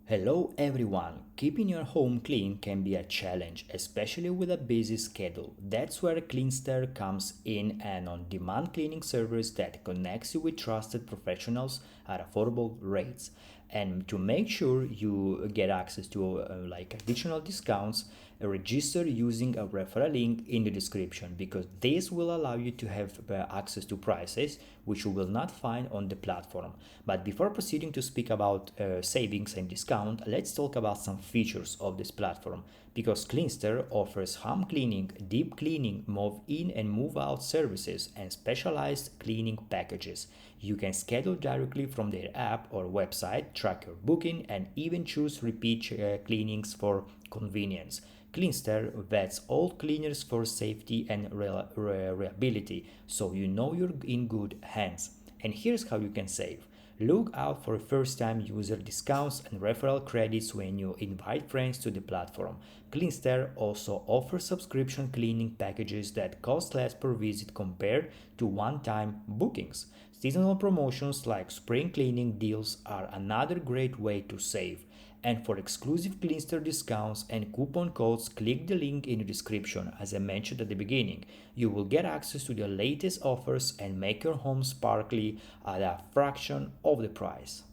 Hello everyone! Keeping your home clean can be a challenge, especially with a busy schedule. That's where Cleanster comes in, an on-demand cleaning service that connects you with trusted professionals at affordable rates. And to make sure you get access to additional discounts, register using a referral link in the description, because this will allow you to have access to prices which you will not find on the platform. But before proceeding to speak about savings and discount, let's talk about some features of this platform, because Cleanster offers home cleaning, deep cleaning, move in and move out services, and specialized cleaning packages. You can schedule directly from their app or website, track your booking, and even choose repeat cleanings for convenience. Cleanster vets all cleaners for safety and reliability, so you know you're in good hands. And here's how you can save. Look out for first-time user discounts and referral credits when you invite friends to the platform. Cleanster also offers subscription cleaning packages that cost less per visit compared to one-time bookings. Seasonal promotions like spring cleaning deals are another great way to save. And for exclusive Cleanster discounts and coupon codes, click the link in the description. As I mentioned at the beginning, you will get access to the latest offers and make your home sparkly at a fraction of the price.